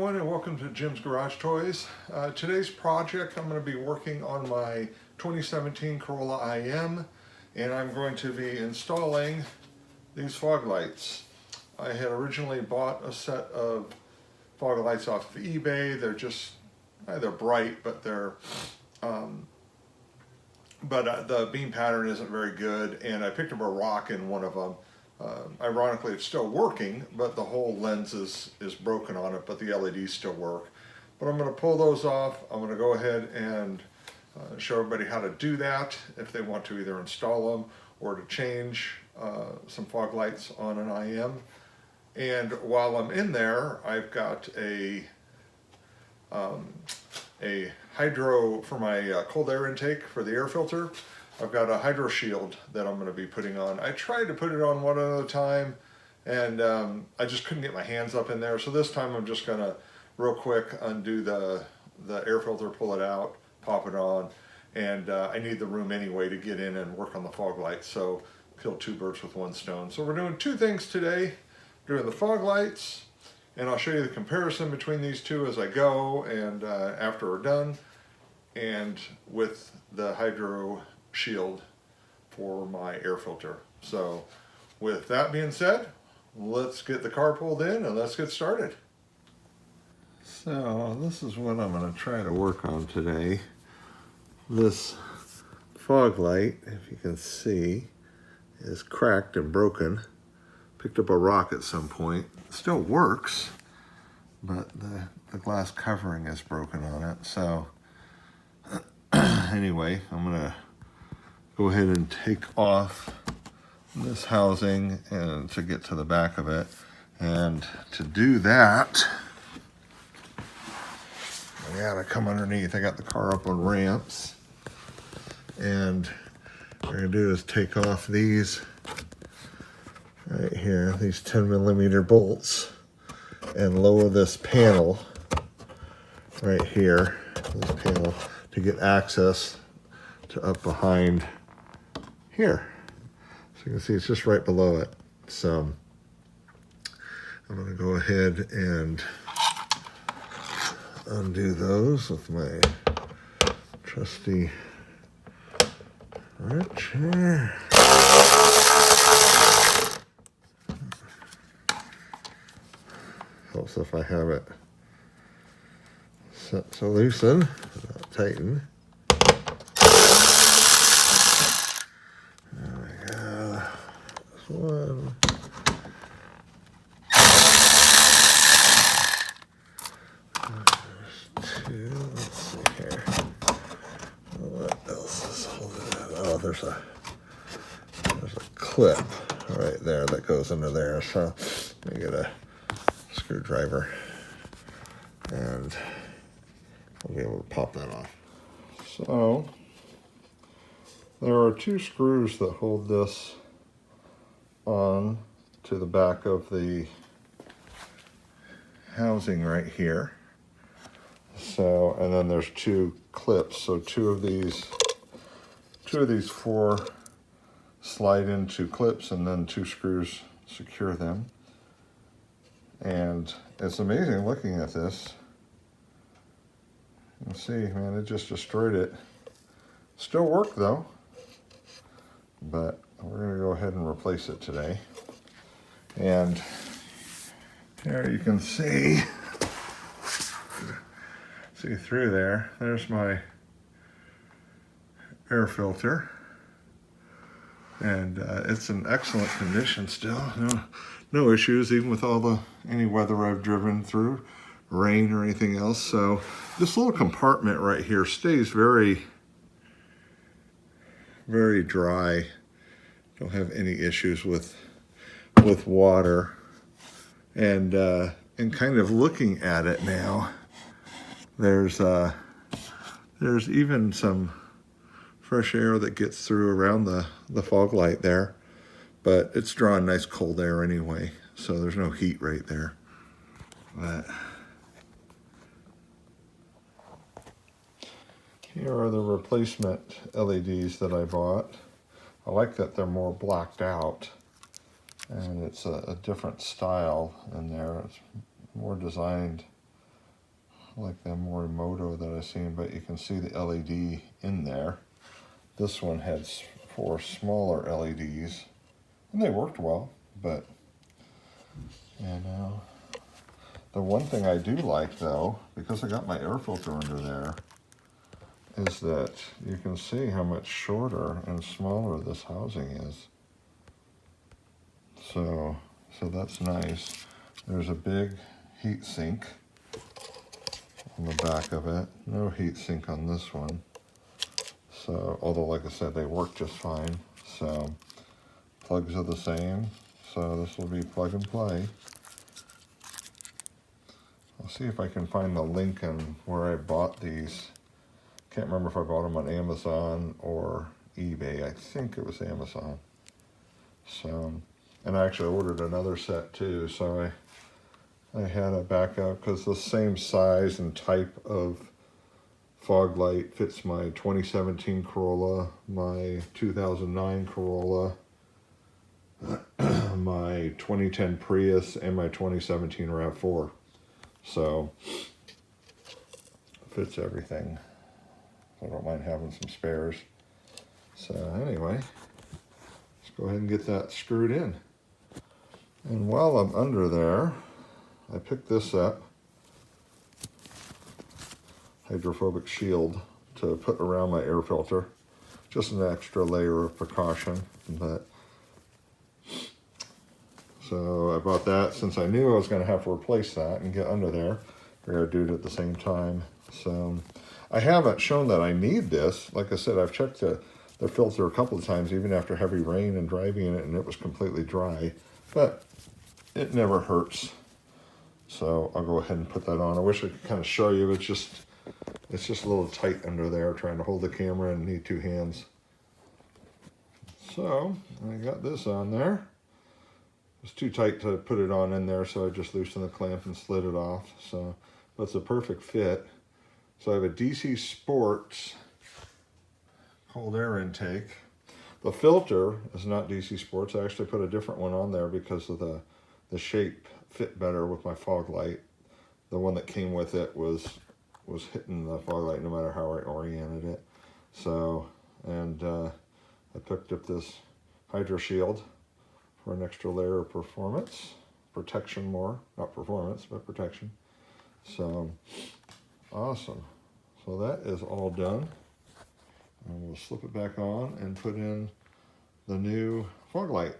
everyone, and welcome to Jim's Garage Toys. Today's project, I'm going to be working on my 2017 Corolla IM, and I'm going to be installing these fog lights. I had originally bought a set of fog lights off of eBay. They're just, they're bright, but they're, the beam pattern isn't very good, and I picked up a rock in one of them. Ironically, it's still working, but the whole lens is broken on it, but the LEDs still work. But I'm going to pull those off. I'm going to go ahead and show everybody how to do that if they want to either install them or to change some fog lights on an IM. And while I'm in there, I've got a hydro for my cold air intake for the air filter. I've got a hydro shield that I'm going to be putting on. I tried to put it on one at a time, and I just couldn't get my hands up in there. So this time I'm just going to real quick undo the air filter, pull it out, pop it on, and I need the room anyway to get in and work on the fog lights. So kill two birds with one stone. So we're doing two things today. Doing the fog lights, and I'll show you the comparison between these two as I go and after we're done, and with the hydro shield for my air filter. So with that being said, let's get the car pulled in and let's get started. So this is what I'm going to try to work on today. This fog light, if you can see, is cracked and broken. Picked up a rock at some point. It still works, but the glass covering is broken on it. So anyway, I'm going to go ahead and take off this housing and to get to the back of it. And to do that, I gotta come underneath. I got the car up on ramps, and what we're gonna do is take off these right here, these 10mm bolts, and lower this panel right here, this panel, to get access to up behind here. So you can see it's just right below it. So I'm going to go ahead and undo those with my trusty wrench here. Helps if I have it set to loosen, not tighten. One. Two. Let's see here. What else is holding that? Oh, there's a clip right there that goes under there. So let me get a screwdriver and I'll be able to pop that off. So there are two screws that hold this on to the back of the housing right here. So, and then there's two clips. So two of these four slide into clips, and then two screws secure them. And it's amazing looking at this. You can see, man, it just destroyed it. Still work though, but we're going to go ahead and replace it today. And here you can see through there. There's my air filter. And it's in excellent condition still. No issues, even with any weather I've driven through, rain or anything else. So this little compartment right here stays very, very dry. Don't have any issues with water, and kind of looking at it now, there's even some fresh air that gets through around the fog light there, but it's drawing nice cold air anyway, so there's no heat right there. But here are the replacement LEDs that I bought. I like that they're more blacked out, and it's a different style in there. It's more designed like the Morimoto that I've seen, but you can see the LED in there. This one had 4 smaller LEDs, and they worked well, but, you know. The one thing I do like, though, because I got my air filter under there, is that you can see how much shorter and smaller this housing is. So that's nice. There's a big heat sink on the back of it. No heat sink on this one. So, although like I said, they work just fine. So, plugs are the same. So this will be plug and play. I'll see if I can find the link on where I bought these. Can't remember if I bought them on Amazon or eBay. I think it was Amazon. So, and I actually ordered another set too. So I had a backup because the same size and type of fog light fits my 2017 Corolla, my 2009 Corolla, my 2010 Prius, and my 2017 RAV4. So, fits everything. I don't mind having some spares. So anyway, let's go ahead and get that screwed in. And while I'm under there, I picked this up, hydrophobic shield, to put around my air filter. Just an extra layer of precaution. But so I bought that since I knew I was going to have to replace that and get under there. We're going to do it at the same time. So I haven't shown that I need this. Like I said, I've checked the filter a couple of times, even after heavy rain and driving in it, and it was completely dry. But it never hurts. So I'll go ahead and put that on. I wish I could kind of show you. It's just a little tight under there, trying to hold the camera and need 2 hands. So I got this on there. It was too tight to put it on in there, so I just loosened the clamp and slid it off. So that's a perfect fit. So I have a DC Sports cold air intake. The filter is not DC Sports. I actually put a different one on there because of the shape fit better with my fog light. The one that came with it was hitting the fog light no matter how I oriented it. So, and I picked up this Hydro Shield for an extra layer of protection more, not performance, but protection. So, awesome. So that is all done. And we'll slip it back on and put in the new fog light.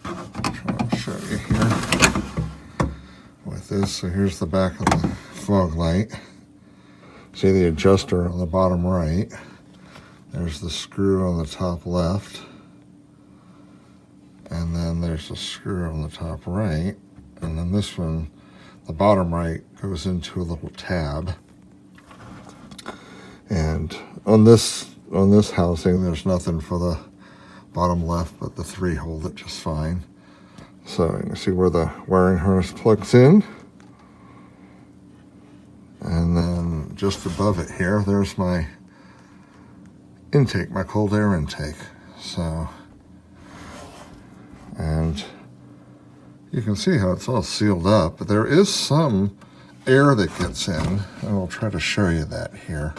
I'll show you here with this. So here's the back of the fog light. See the adjuster on the bottom right. There's the screw on the top left. And then there's a screw on the top right. And then this one, the bottom right, goes into a little tab. And on this housing, there's nothing for the bottom left, but the 3 hold it just fine. So you can see where the wiring harness plugs in. And then just above it here, there's my intake, my cold air intake. So, and you can see how it's all sealed up, but there is some air that gets in, and I'll try to show you that here.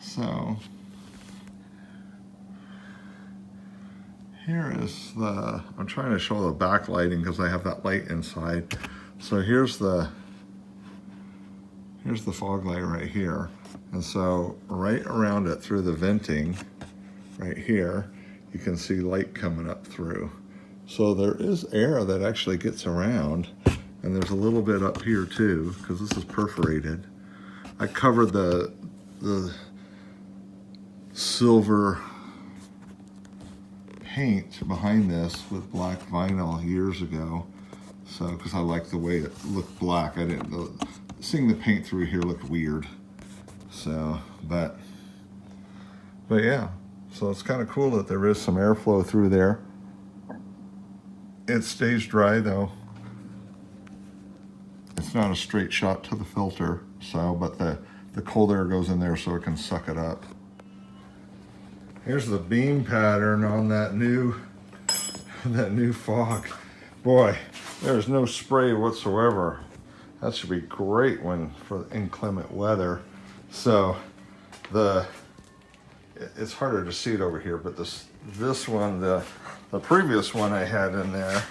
So, here is I'm trying to show the backlighting because I have that light inside. So here's the fog light right here. And so right around it through the venting right here, you can see light coming up through. So there is air that actually gets around, and there's a little bit up here too, because this is perforated. I covered the silver paint behind this with black vinyl years ago. So, because I like the way it looked black. Seeing the paint through here looked weird. So, but yeah. So it's kind of cool that there is some airflow through there. It stays dry though. It's not a straight shot to the filter, so, but the cold air goes in there so it can suck it up. Here's the beam pattern on that new fog. Boy, There's no spray whatsoever. That should be great for inclement weather. So it's harder to see it over here, but this one, the previous one I had in there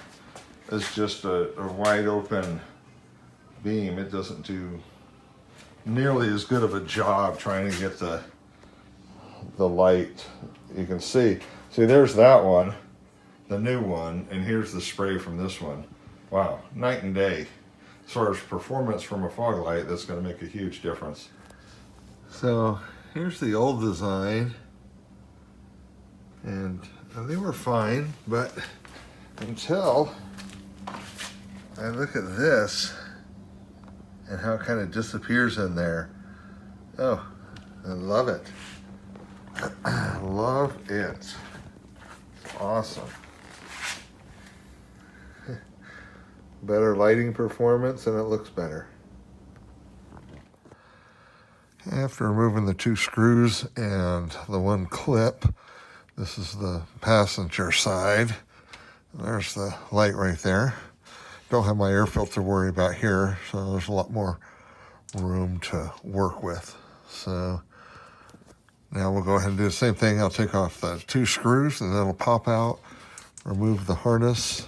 is just a wide open beam. It doesn't do nearly as good of a job trying to get the light. You can see there's that one, the new one, and here's the spray from this one. Wow, night and day. As far as performance from a fog light, that's going to make a huge difference. So here's the old design, and they were fine, but until I look at this and how it kind of disappears in there. Oh, I love it. I love it. It's awesome. Better lighting performance, and it looks better. After removing the 2 screws and the 1 clip, this is the passenger side. There's the light right there. Don't have my air filter to worry about here, so there's a lot more room to work with. So now we'll go ahead and do the same thing. I'll take off the 2 screws, and then it'll pop out, remove the harness,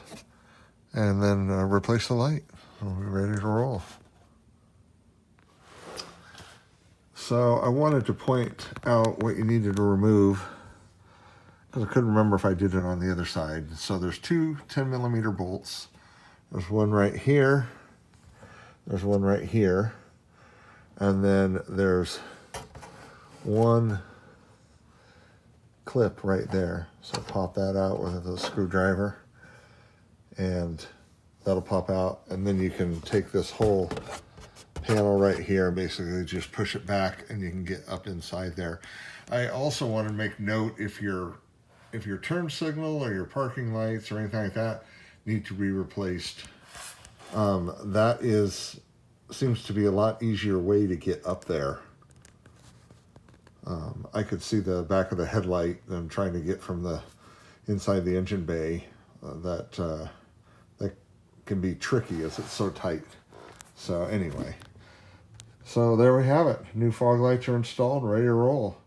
and then replace the light. We'll be ready to roll. So I wanted to point out what you needed to remove, because I couldn't remember if I did it on the other side. So there's 2 10mm bolts. There's one right here. There's one right here. And then there's 1 clip right there. So pop that out with a screwdriver, and that'll pop out. And then you can take this whole panel right here and basically just push it back, and you can get up inside there. I also want to make note, if your turn signal or your parking lights or anything like that need to be replaced, that seems to be a lot easier way to get up there. I could see the back of the headlight than trying to get from the inside the engine bay. That can be tricky as it's so tight. So anyway, so there we have it. New fog lights are installed and ready to roll.